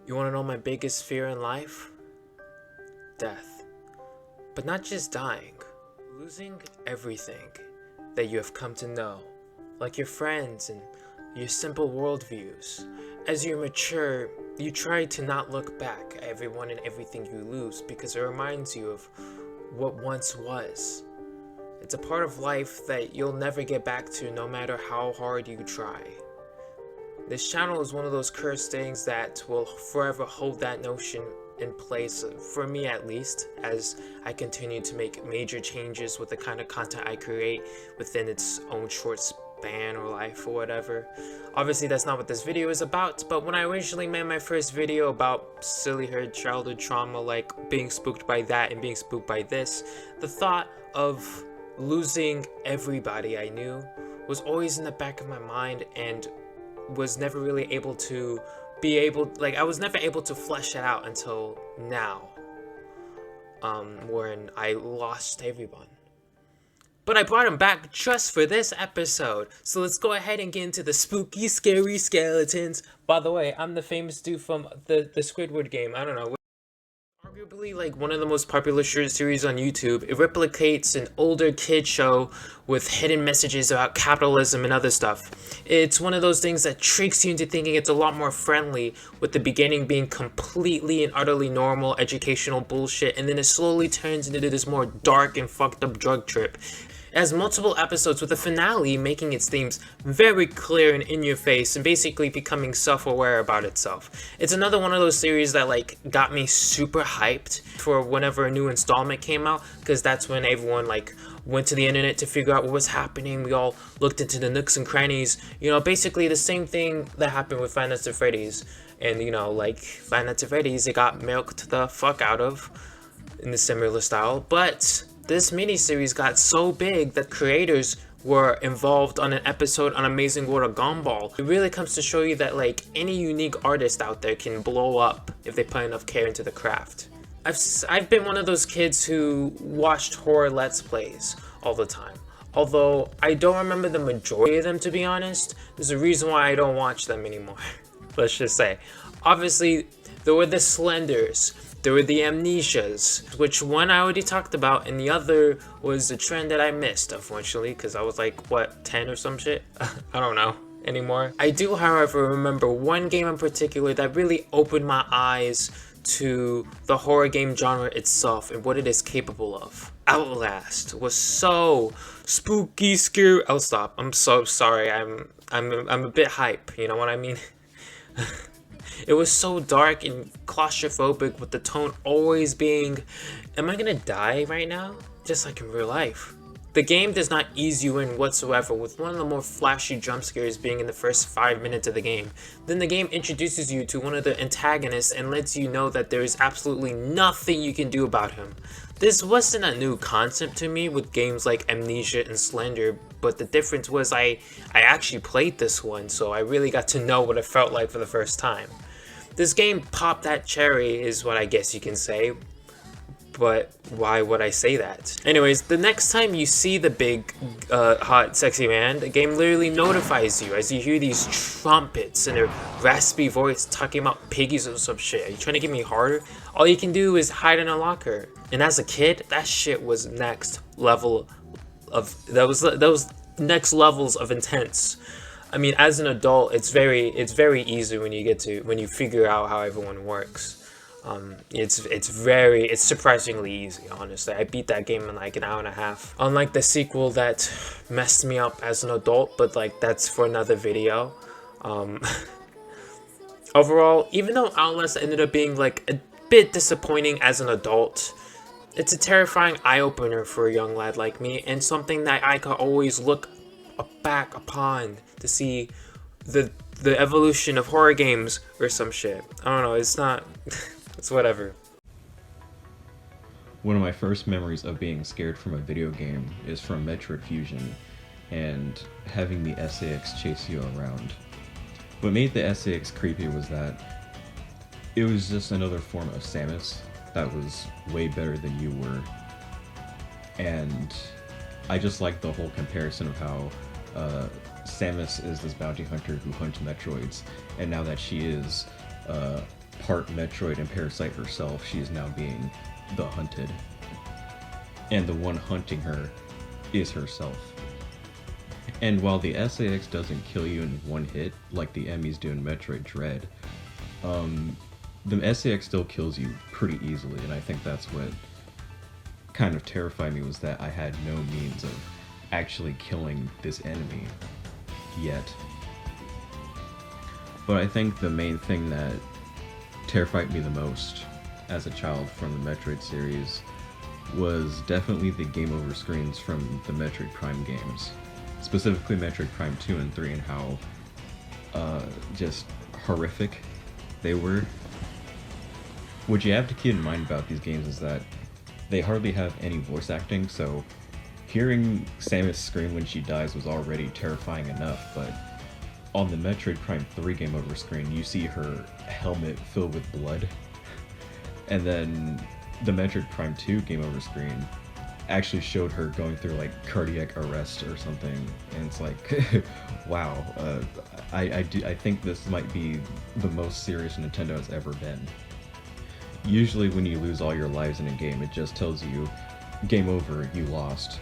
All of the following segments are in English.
You want to know my biggest fear in life? Death. But not just dying. Losing everything that you have come to know, like your friends and your simple worldviews. As you mature, you try to not look back at everyone and everything you lose because it reminds you of what once was. It's a part of life that you'll never get back to no matter how hard you try. This channel is one of those cursed things that will forever hold that notion in place, for me at least, as I continue to make major changes with the kind of content I create within its own short span or life or whatever. Obviously that's not what this video is about, but when I originally made my first video about silly hurt childhood trauma, like being spooked by that and being spooked by this, the thought of losing everybody I knew was always in the back of my mind and was never really able to I was never able to flesh it out until now, when I lost everyone. But I brought him back just for this episode, so let's go ahead and get into the spooky, scary skeletons. By the way, I'm the famous dude from the Squidward game. I don't know. Arguably like one of the most popular short series on YouTube. It replicates an older kid show with hidden messages about capitalism and other stuff. It's one of those things that tricks you into thinking it's a lot more friendly, with the beginning being completely and utterly normal educational bullshit, and then it slowly turns into this more dark and fucked up drug trip. It has multiple episodes, with the finale making its themes very clear and in your face and basically becoming self-aware about itself. It's another one of those series that like got me super hyped for whenever a new installment came out, because that's when everyone like went to the internet to figure out what was happening. We all looked into the nooks and crannies, basically the same thing that happened with Five Nights at Freddy's. And like Five Nights at Freddy's, it got milked the fuck out of in the similar style, but this miniseries got so big that creators were involved on an episode on Amazing World of Gumball. It really comes to show you that like any unique artist out there can blow up if they put enough care into the craft. I've been one of those kids who watched horror let's plays all the time. Although I don't remember the majority of them, to be honest. There's a reason why I don't watch them anymore. Let's just say. Obviously, there were the Slenders. There were the Amnesias, which one I already talked about, and the other was a trend that I missed, unfortunately, because I was like, what, 10 or some shit? I don't know anymore. I do, however, remember one game in particular that really opened my eyes to the horror game genre itself and what it is capable of. Outlast was so spooky, scary. I'll stop. I'm so sorry. I'm a bit hype. You know what I mean? It was so dark and claustrophobic, with the tone always being, am I gonna die right now? Just like in real life. The game does not ease you in whatsoever, with one of the more flashy jump scares being in the first 5 minutes of the game. Then the game introduces you to one of the antagonists and lets you know that there is absolutely nothing you can do about him. This wasn't a new concept to me with games like Amnesia and Slender, but the difference was I actually played this one, so I really got to know what it felt like for the first time. This game popped that cherry is what I guess you can say, but why would I say that? Anyways, the next time you see the big, hot, sexy man, the game literally notifies you as you hear these trumpets and a raspy voice talking about piggies or some shit. Are you trying to get me harder? All you can do is hide in a locker. And as a kid, that shit was next level of, that was next levels of intense. I mean, as an adult, it's very easy when you figure out how everyone works. It's surprisingly easy, honestly. I beat that game in like an hour and a half. Unlike the sequel that messed me up as an adult, but like that's for another video. Overall, even though Outlast ended up being like a bit disappointing as an adult, it's a terrifying eye-opener for a young lad like me, and something that I could always look back upon to see the evolution of horror games or some shit. I don't know, it's not it's whatever. One of my first memories of being scared from a video game is from Metroid Fusion and having the SAX chase you around. What made the SAX creepy was that it was just another form of Samus that was way better than you were. And I just like the whole comparison of how Samus is this bounty hunter who hunts Metroids, and now that she is part Metroid and Parasite herself, she is now being the hunted. And the one hunting her is herself. And while the SAX doesn't kill you in one hit, like the Emmys do in Metroid Dread, the SAX still kills you pretty easily, and I think that's what kind of terrified me, was that I had no means of actually killing this enemy yet. But I think the main thing that terrified me the most as a child from the Metroid series was definitely the game over screens from the Metroid Prime games. Specifically Metroid Prime 2 and 3, and how just horrific they were. What you have to keep in mind about these games is that they hardly have any voice acting, so hearing Samus scream when she dies was already terrifying enough, but on the Metroid Prime 3 game over screen, you see her helmet filled with blood. And then the Metroid Prime 2 game over screen actually showed her going through like cardiac arrest or something, and it's like, wow, I think this might be the most serious Nintendo has ever been. Usually when you lose all your lives in a game, it just tells you, game over, you lost.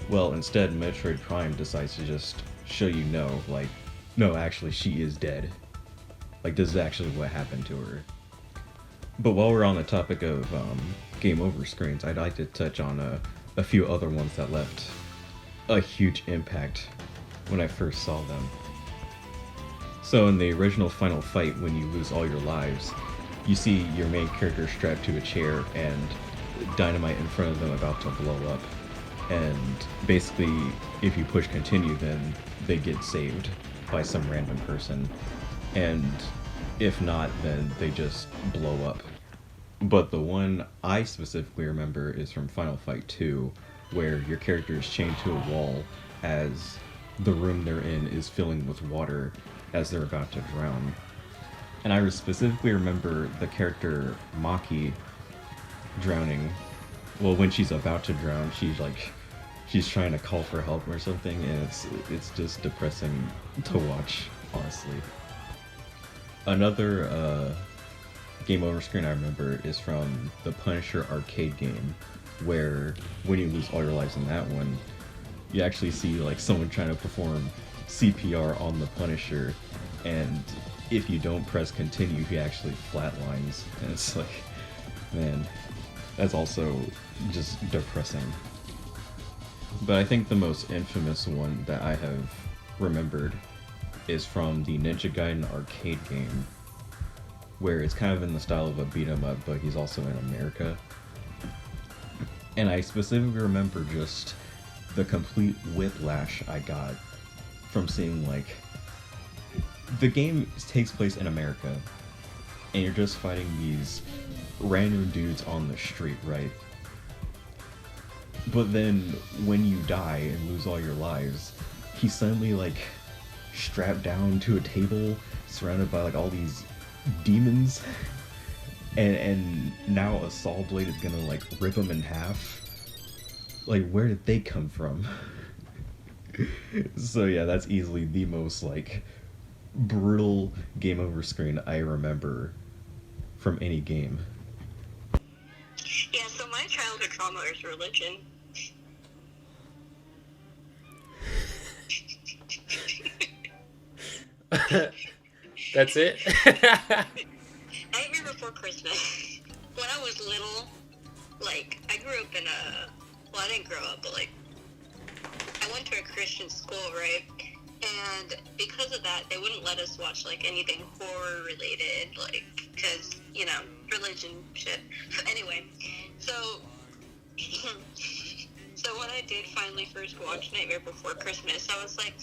Well, instead, Metroid Prime decides to just show you no, actually, she is dead. Like, this is actually what happened to her. But while we're on the topic of game over screens, I'd like to touch on a few other ones that left a huge impact when I first saw them. So in the original final fight, when you lose all your lives, you see your main character strapped to a chair and dynamite in front of them about to blow up. And basically, if you push continue, then they get saved by some random person. And if not, then they just blow up. But the one I specifically remember is from Final Fight 2, where your character is chained to a wall as the room they're in is filling with water as they're about to drown. And I specifically remember the character Maki drowning. Well, when she's about to drown, she's trying to call for help or something, and it's just depressing to watch, honestly. Another game over screen I remember is from the Punisher arcade game, where when you lose all your lives in that one, you actually see like someone trying to perform CPR on the Punisher, and if you don't press continue, he actually flatlines, and it's like, man, that's also just depressing. But I think the most infamous one that I have remembered is from the Ninja Gaiden arcade game, where it's kind of in the style of a beat 'em up, but he's also in America. And I specifically remember just the complete whiplash I got from seeing, like, the game takes place in America, and you're just fighting these random dudes on the street, right? But then when you die and lose all your lives, he's suddenly like strapped down to a table, surrounded by like all these demons, and now a saw blade is gonna like rip him in half. Like, where did they come from? So yeah, that's easily the most like brutal game over screen I remember from any game. Yeah, so my childhood trauma is religion. That's it? Nightmare Before Christmas. When I was little, like, I grew up in a... Well, I didn't grow up, but, like, I went to a Christian school, right? And because of that, they wouldn't let us watch, like, anything horror-related, like, because, you know, religion shit. Anyway, so... So when I did finally first watch Nightmare Before Christmas, I was like,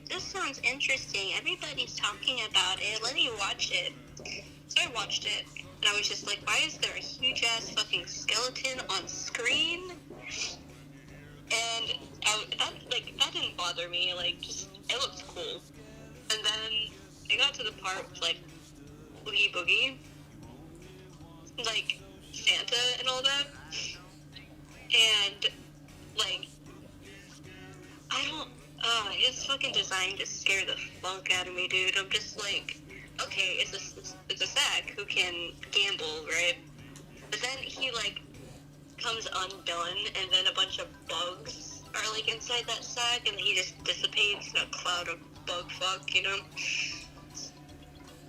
this sounds interesting. Everybody's talking about it. Let me watch it. So I watched it, and I was just like, why is there a huge-ass fucking skeleton on screen? And that didn't bother me. Like, just, it looked cool. And then I got to the part with, like, Oogie Boogie, like, Santa and all that. And, like, his fucking design just scared the fuck out of me, dude. I'm just like, okay, it's a sack who can gamble, right? But then he, like, comes undone, and then a bunch of bugs are, like, inside that sack, and he just dissipates in a cloud of bug fuck, you know?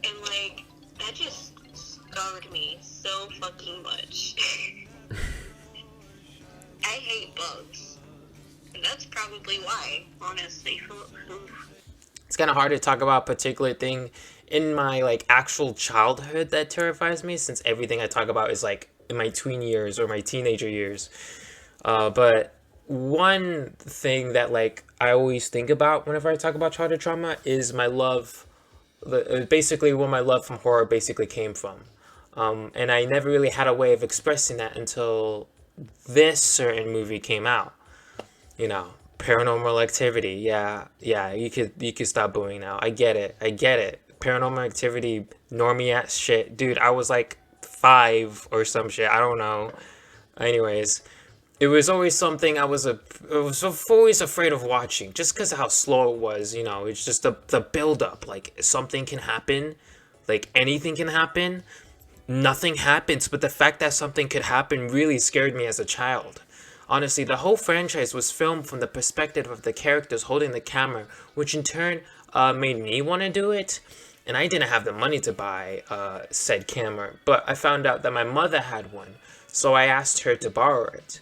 And, like, that just scarred me so fucking much. I hate bugs. And that's probably why, honestly. It's kind of hard to talk about a particular thing in my, like, actual childhood that terrifies me, since everything I talk about is, like, in my tween years or my teenager years. But one thing that, like, I always think about whenever I talk about childhood trauma is my love, basically where my love from horror basically came from. And I never really had a way of expressing that until this certain movie came out. You know, Paranormal Activity. Yeah, you could stop booing now. I get it. Paranormal Activity, normie ass shit. Dude, I was like 5 or some shit. I don't know. Anyways, it was always something I was always afraid of watching, just because of how slow it was. You know, it's just the build up. Like, something can happen, like anything can happen. Nothing happens, but the fact that something could happen really scared me as a child. Honestly, the whole franchise was filmed from the perspective of the characters holding the camera, which in turn made me want to do it. And I didn't have the money to buy said camera, but I found out that my mother had one, so I asked her to borrow it.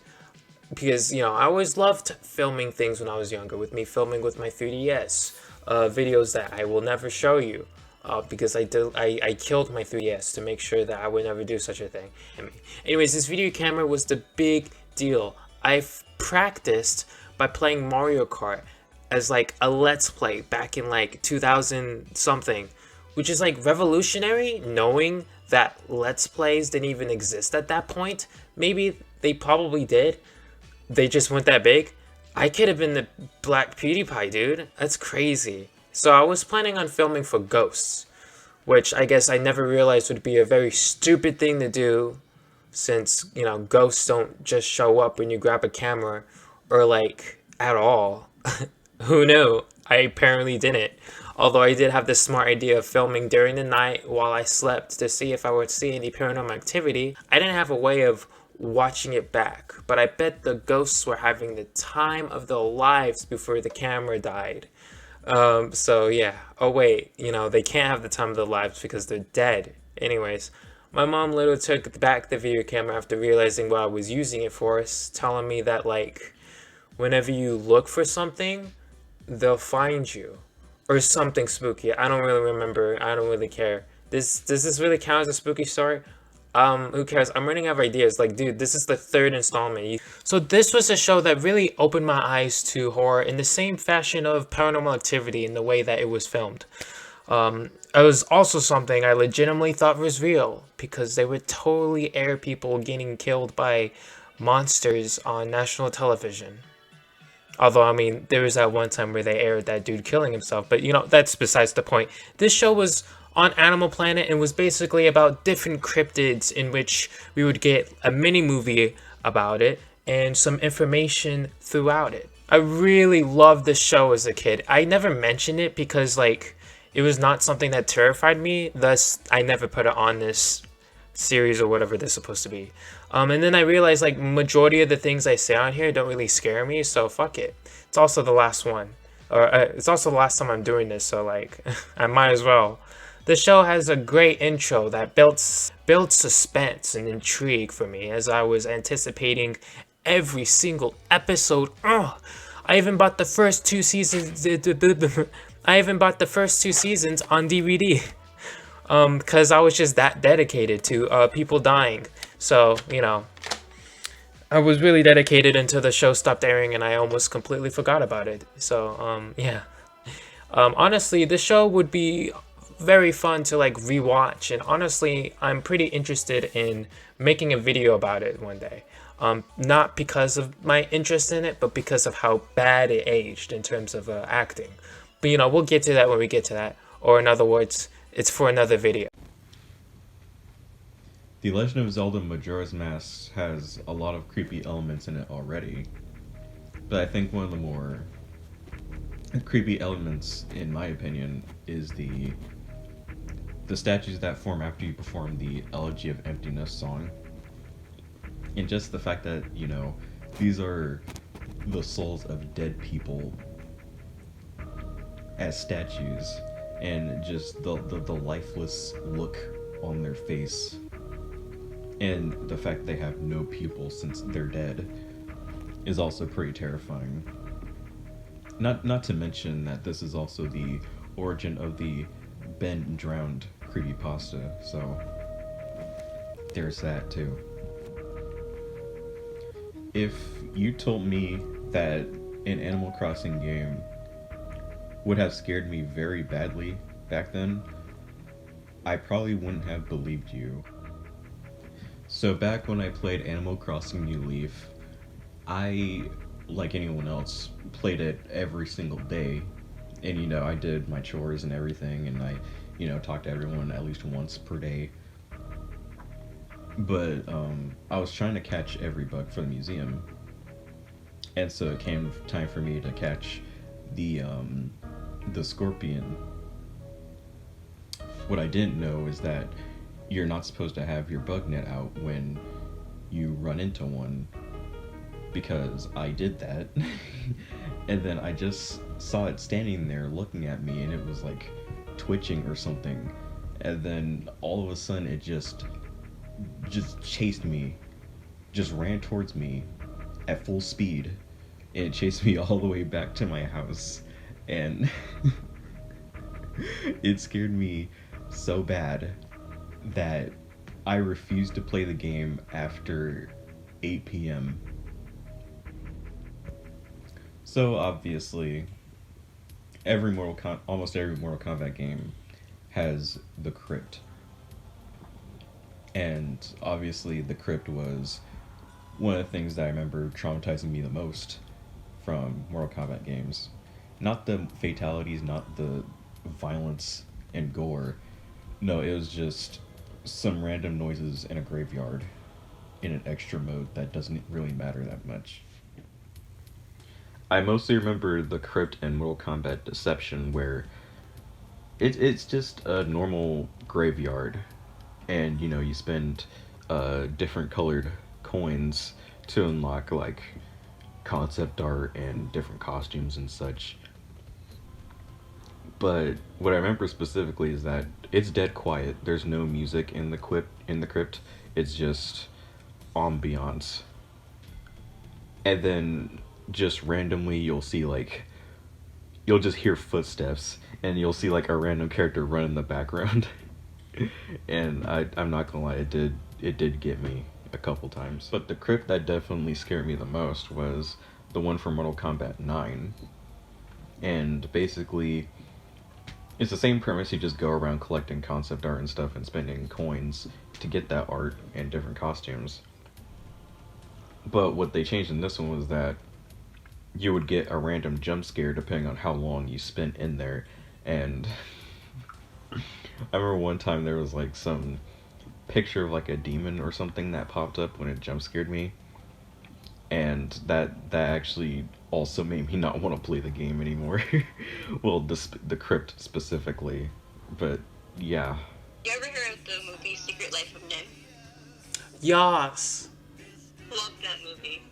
Because, you know, I always loved filming things when I was younger, with me filming with my 3DS, videos that I will never show you. Because I killed my 3DS to make sure that I would never do such a thing. Anyways, this video camera was the big deal. I've practiced by playing Mario Kart as like a let's play back in like 2000 something, which is like revolutionary, knowing that let's plays didn't even exist at that point. Maybe they probably did. They just weren't that big. I could have been the Black PewDiePie, dude. That's crazy. So I was planning on filming for ghosts, which I guess I never realized would be a very stupid thing to do, since, you know, ghosts don't just show up when you grab a camera, or like at all. Who knew? I apparently didn't. Although I did have this smart idea of filming during the night while I slept to see if I would see any paranormal activity. I didn't have a way of watching it back, but I bet the ghosts were having the time of their lives before the camera died. So yeah. Oh wait, you know, they can't have the time of their lives because they're dead. Anyways, my mom literally took back the video camera after realizing what I was using it for, telling me that, like, whenever you look for something, they'll find you. Or something spooky. I don't really remember. I don't really care. Does this really count as a spooky story? Who cares? I'm running out of ideas. Like, dude, this is the 3rd installment. So this was a show that really opened my eyes to horror in the same fashion of Paranormal Activity in the way that it was filmed. It was also something I legitimately thought was real, because they would totally air people getting killed by monsters on national television. Although, I mean, there was that one time where they aired that dude killing himself, but, you know, that's besides the point. This show was on Animal Planet and was basically about different cryptids, in which we would get a mini movie about it and some information throughout it. I really loved this show as a kid. I never mentioned it because, like, it was not something that terrified me, thus I never put it on this series or whatever they're supposed to be. And then I realized, like, majority of the things I say on here don't really scare me, so fuck it. It's also the last one. Or it's also the last time I'm doing this, so, like, I might as well. The show has a great intro that built suspense and intrigue for me as I was anticipating every single episode. I even bought the first 2 seasons. I even bought the first 2 seasons on DVD. Because I was just that dedicated to people dying. So, you know, I was really dedicated until the show stopped airing and I almost completely forgot about it. So, yeah. Honestly, the show would be very fun to, like, rewatch. And honestly, I'm pretty interested in making a video about it one day. Not because of my interest in it, but because of how bad it aged in terms of acting. But, you know, we'll get to that when we get to that. Or in other words, it's for another video. The Legend of Zelda Majora's Mask has a lot of creepy elements in it already, but I think one of the more creepy elements, in my opinion, is the the statues that form after you perform the Elegy of Emptiness song. And just the fact that, you know, these are the souls of dead people as statues, and just the lifeless look on their face, and the fact they have no pupils since they're dead is also pretty terrifying. Not to mention that this is also the origin of the Ben drowned creepypasta, so there's that too. If you told me that an Animal Crossing game would have scared me very badly back then, I probably wouldn't have believed you. So back when I played Animal Crossing New Leaf, I, like anyone else, played it every single day. And, you know, I did my chores and everything, and I, you know, talked to everyone at least once per day. But I was trying to catch every bug for the museum. And so it came time for me to catch the scorpion. What I didn't know is that you're not supposed to have your bug net out when you run into one, because I did that. And then I just saw it standing there looking at me, and it was like twitching or something. And then all of a sudden it just chased me, just ran towards me at full speed, and it chased me all the way back to my house. And it scared me so bad that I refused to play the game after 8 p.m. So obviously, almost every Mortal Kombat game has the crypt. And obviously the crypt was one of the things that I remember traumatizing me the most from Mortal Kombat games. Not the fatalities, not the violence and gore. No, it was just some random noises in a graveyard in an extra mode that doesn't really matter that much. I mostly remember the crypt in Mortal Kombat Deception, where it's just a normal graveyard, and, you know, you spend different colored coins to unlock, like, concept art and different costumes and such. But what I remember specifically is that it's dead quiet. There's no music in the crypt. It's just ambiance. And then just randomly you'll see, like, you'll just hear footsteps, and you'll see like a random character run in the background. And I'm not gonna lie, it did get me a couple times. But the crypt that definitely scared me the most was the one from Mortal Kombat 9. And basically, it's the same premise. You just go around collecting concept art and stuff and spending coins to get that art and different costumes. But what they changed in this one was that you would get a random jump scare depending on how long you spent in there. And I remember one time there was like some picture of like a demon or something that popped up when it jump scared me. And that actually also made me not want to play the game anymore. Well, the crypt specifically. But yeah. You ever heard of the movie Secret Life of Nimph? Yas. Love that movie.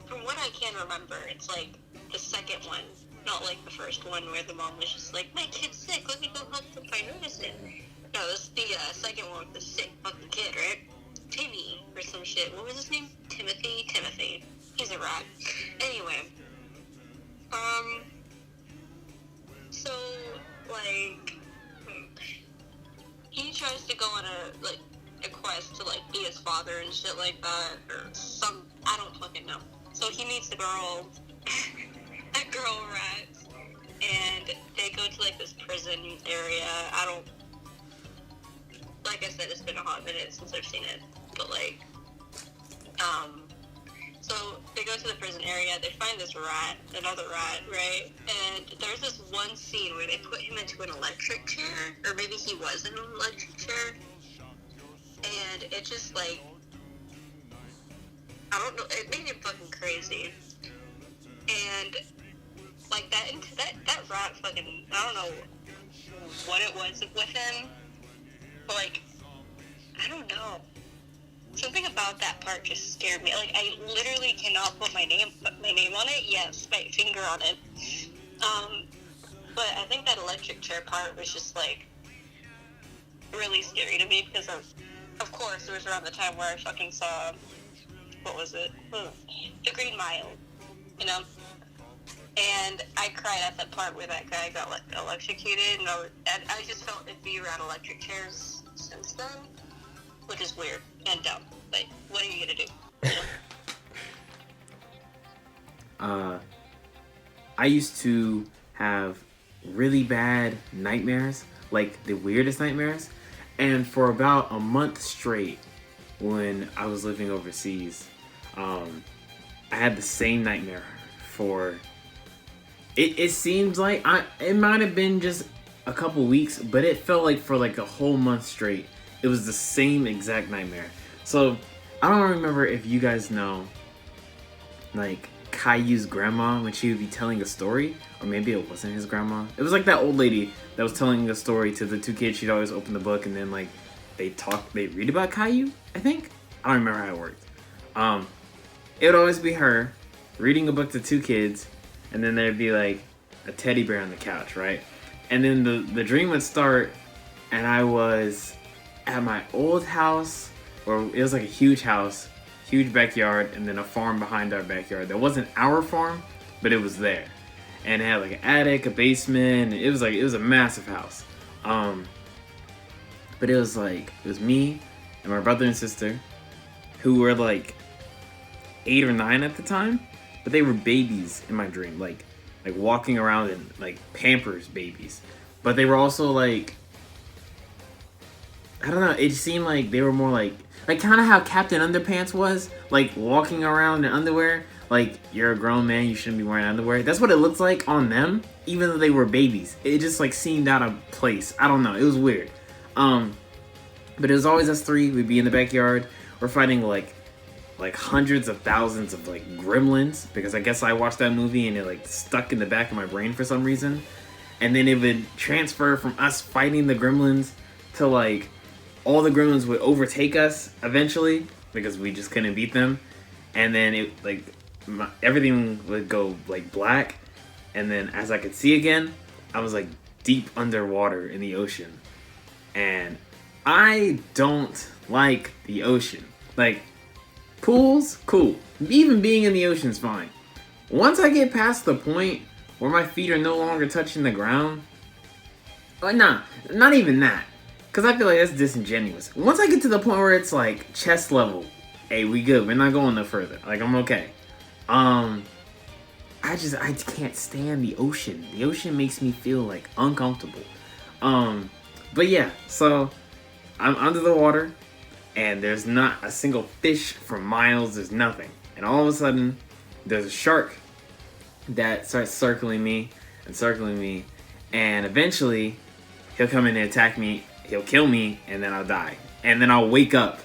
From what I can remember, it's like the second one, not like the first one where the mom was just like, my kid's sick, let me go help them find medicine. No, it's the second one with the sick fucking kid, right? Timmy, or some shit. What was his name? Timothy. He's a rat. Anyway. So, like, he tries to go on a quest to, like, be his father and shit like that, or some, I don't fucking know. So he meets the girl, a girl rat, and they go to, like, this prison area. Like I said, it's been a hot minute since I've seen it, but, like, so they go to the prison area, they find this rat, another rat, right? And there's this one scene where they put him into an electric chair, or maybe he was in an electric chair, and it just, like, I don't know, it made him fucking crazy. And, like, that rat fucking, I don't know what it was with him, but like, I don't know. Something about that part just scared me. Like, I literally cannot put my name on it. Yes, my finger on it. But I think that electric chair part was just like really scary to me because of course, it was around the time where I fucking saw, what was it? The Green Mile, you know? And I cried at that part where that guy got electrocuted, and I just felt iffy around electric chairs since then, which is weird and dumb. But what are you gonna do? You know? I used to have really bad nightmares, like the weirdest nightmares, and for about a month straight, when I was living overseas, I had the same nightmare for. It seems like it might have been just a couple weeks, but it felt like for like a whole month straight, it was the same exact nightmare. So I don't remember if you guys know, like Caillou's grandma when she would be telling a story, or maybe it wasn't his grandma. It was like that old lady that was telling a story to the two kids. She'd always open the book and then like they read about Caillou. I think I don't remember how it worked. It would always be her reading a book to two kids. And then there'd be like a teddy bear on the couch, right? And then the dream would start, and I was at my old house, or it was like a huge house, huge backyard, and then a farm behind our backyard. That wasn't our farm, but it was there. And it had like an attic, a basement. It was a massive house. But it was me and my brother and sister, who were like 8 or 9 at the time. But they were babies in my dream, like walking around in like Pampers babies. But they were also like, I don't know, it seemed like they were more like kind of how Captain Underpants was, like walking around in underwear. Like, you're a grown man, you shouldn't be wearing underwear. That's what it looks like on them, even though they were babies. It just like seemed out of place. I don't know, it was weird. But it was always us three. We'd be in the backyard. We're fighting like hundreds of thousands of like gremlins, because I guess I watched that movie and it like stuck in the back of my brain for some reason. And then it would transfer from us fighting the gremlins to like all the gremlins would overtake us eventually because we just couldn't beat them. And then it like everything would go like black, and then as I could see again, I was like deep underwater in the ocean. And I don't like the ocean. Like, pools, cool. Even being in the ocean's fine. Once I get past the point where my feet are no longer touching the ground, nah, not even that. Because I feel like that's disingenuous. Once I get to the point where it's like chest level, hey, we good. We're not going no further. Like, I'm okay. I can't stand the ocean. The ocean makes me feel like uncomfortable. But yeah, so I'm under the water. And there's not a single fish for miles. There's nothing. And all of a sudden, there's a shark that starts circling me. And eventually, he'll come in and attack me. He'll kill me, and then I'll die. And then I'll wake up.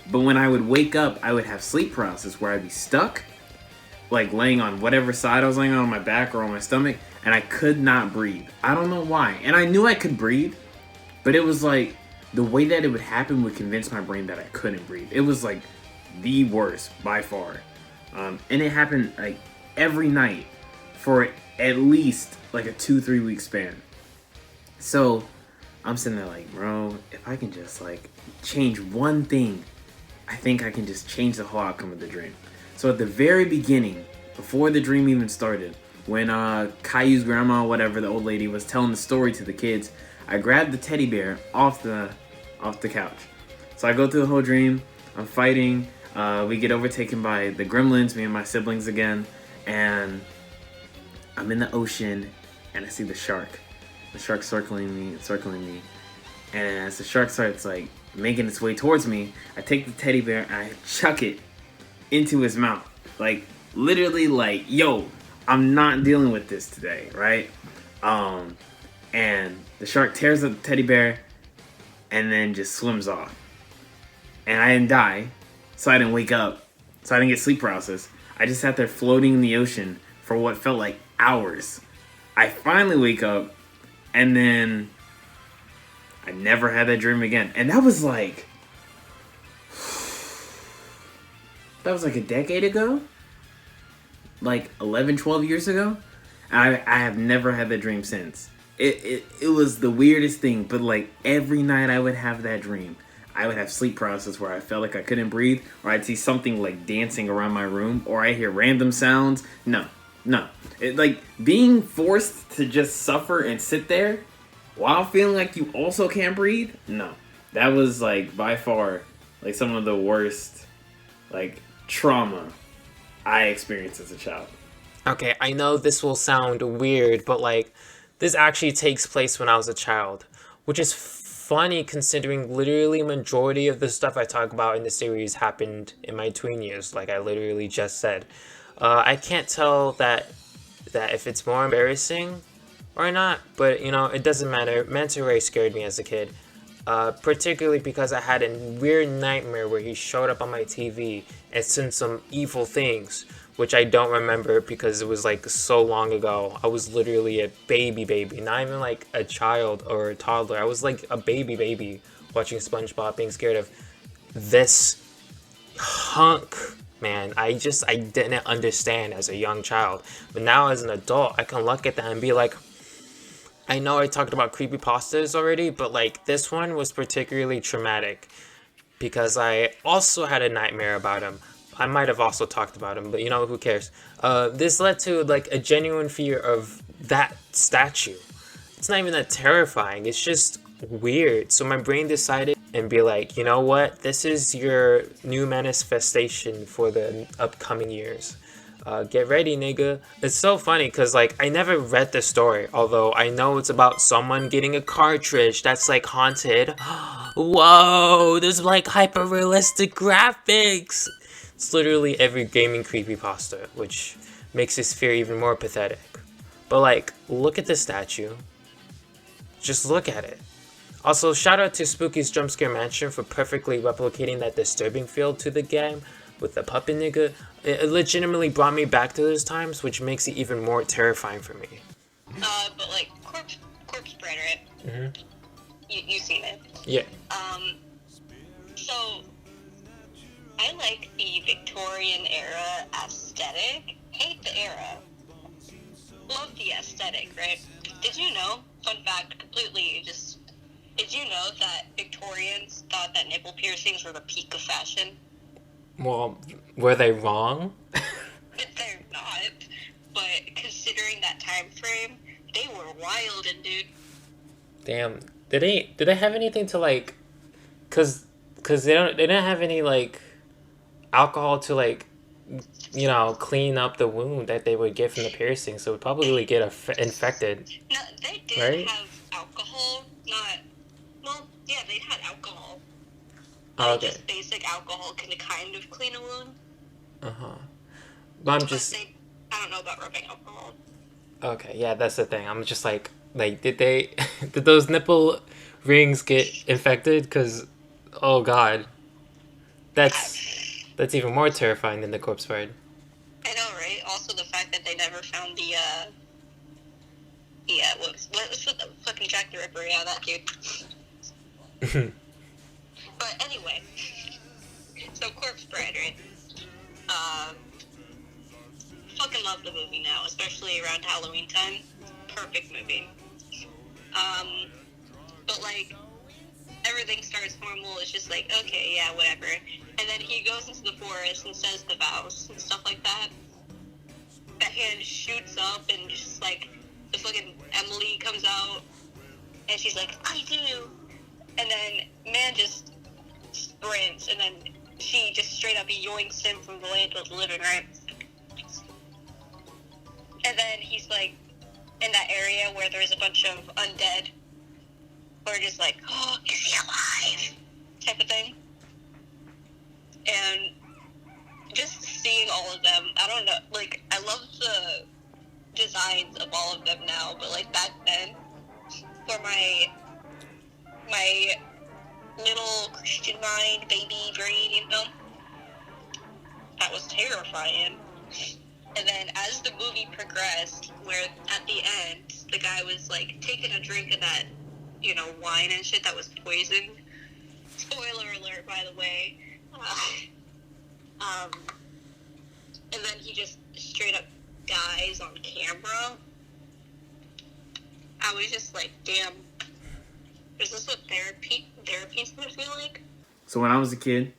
But when I would wake up, I would have sleep paralysis where I'd be stuck, like laying on whatever side I was laying on my back or on my stomach. And I could not breathe. I don't know why. And I knew I could breathe, but it was like, the way that it would happen would convince my brain that I couldn't breathe. It was like the worst by far. And it happened like every night for at least like a 2-3 week span. So I'm sitting there like, bro, if I can just like change one thing, I think I can just change the whole outcome of the dream. So at the very beginning, before the dream even started, when Caillou's grandma, whatever, the old lady, was telling the story to the kids, I grabbed the teddy bear off the couch. So I go through the whole dream. I'm fighting. We get overtaken by the gremlins, me and my siblings again. And I'm in the ocean, and I see the shark. The shark circling me. And as the shark starts like making its way towards me, I take the teddy bear and I chuck it into his mouth. Like, literally like, yo, I'm not dealing with this today, right? And the shark tears up the teddy bear and then just swims off. And I didn't die, so I didn't wake up, so I didn't get sleep paralysis. I just sat there floating in the ocean for what felt like hours. I finally wake up, and then I never had that dream again. And that was like a decade ago? Like 11, 12 years ago? I have never had that dream since. It was the weirdest thing, but like every night I would have that dream. I would have sleep paralysis where I felt like I couldn't breathe, or I'd see something like dancing around my room, or I hear random sounds. No. It, like being forced to just suffer and sit there while feeling like you also can't breathe. No, that was like by far like some of the worst like trauma I experienced as a child. Okay, I know this will sound weird, but like this actually takes place when I was a child, which is funny considering literally majority of the stuff I talk about in the series happened in my tween years, like I literally just said. I can't tell that if it's more embarrassing or not, but you know, it doesn't matter. Manta Ray scared me as a kid, particularly because I had a weird nightmare where he showed up on my TV and said some evil things, which I don't remember because it was like so long ago. I was literally a baby, not even like a child or a toddler. I was like a baby watching SpongeBob, being scared of this hunk. Man, I didn't understand as a young child. But now as an adult, I can look at that and be like, I know I talked about creepypastas already, but like this one was particularly traumatic because I also had a nightmare about him. I might have also talked about him, but you know, who cares? This led to like a genuine fear of that statue. It's not even that terrifying, it's just weird. So my brain decided and be like, you know what? This is your new manifestation for the upcoming years. Get ready, nigga. It's so funny because like I never read the story, although I know it's about someone getting a cartridge that's like haunted. Whoa, there's like hyper realistic graphics. It's literally every gaming creepypasta, which makes this fear even more pathetic. But like, look at the statue. Just look at it. Also, shout out to Spooky's Jumpscare Mansion for perfectly replicating that disturbing feel to the game with the puppet nigga. It legitimately brought me back to those times, which makes it even more terrifying for me. But like corpse bread, right? Mm-hmm. You seen it? Yeah. So I like the Victorian era aesthetic. Hate the era. Love the aesthetic, right? Did you know? Fun fact, completely just. Did you know that Victorians thought that nipple piercings were the peak of fashion? Well, were they wrong? They're not, but considering that time frame, they were wild and dude. Damn. Did they have anything to like? Cause they didn't have any like alcohol to like, you know, clean up the wound that they would get from the piercing, so it would probably get infected. No, they did right? have alcohol, not. Well, yeah, they had alcohol. Oh, okay. Just basic alcohol can kind of clean a wound. But I'm But just. I don't know about rubbing alcohol. Okay, yeah, that's the thing. I'm just like did did those nipple rings get infected? Cause, oh god, that's even more terrifying than the corpse bride. I know, right? Also, the fact that they never found the what's with the fucking Jack the Ripper? Yeah, that dude. But anyway, so Corpse Bride, right? Fucking love the movie now, especially around Halloween time. Perfect movie. But like, everything starts normal. It's just like, okay, yeah, whatever. And then he goes into the forest and says the vows and stuff like that. The hand shoots up and just like, the fucking Emily comes out and she's like, I do. And then man just sprints and then she just straight up yoinks him from the land of the living, right? And then he's like in that area where there's a bunch of undead or just like, oh, is he alive? Type of thing. And just seeing all of them, I don't know, like, I love the designs of all of them now, but like back then, for my little Christian mind, baby brain, you know, that was terrifying. And then as the movie progressed, where at the end, the guy was like taking a drink of that wine and shit that was poisoned. Spoiler alert, by the way. And then he just straight up dies on camera. I was just like, damn. Is this what therapy's gonna feel like? So when I was a kid,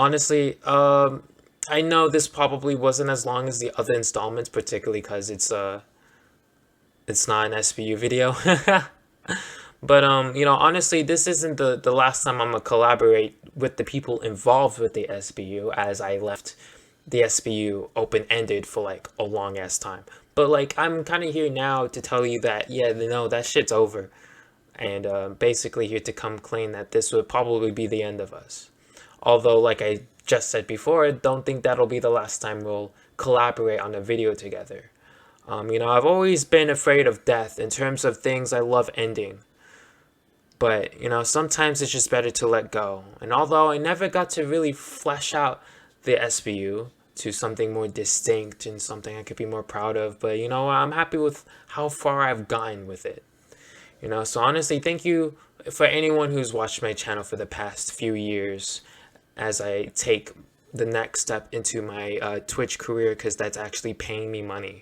Honestly, I know this probably wasn't as long as the other installments, particularly because it's not an SBU video. But honestly, this isn't the last time I'm gonna collaborate with the people involved with the SBU, as I left the SBU open-ended for like a long ass time. But like I'm kind of here now to tell you that that shit's over, and basically here to come clean that this would probably be the end of us. Although, like I just said before, I don't think that'll be the last time we'll collaborate on a video together. I've always been afraid of death in terms of things I love ending. But, sometimes it's just better to let go. And although I never got to really flesh out the SBU to something more distinct and something I could be more proud of, but, I'm happy with how far I've gotten with it. So honestly, thank you for anyone who's watched my channel for the past few years as I take the next step into my Twitch career, because that's actually paying me money.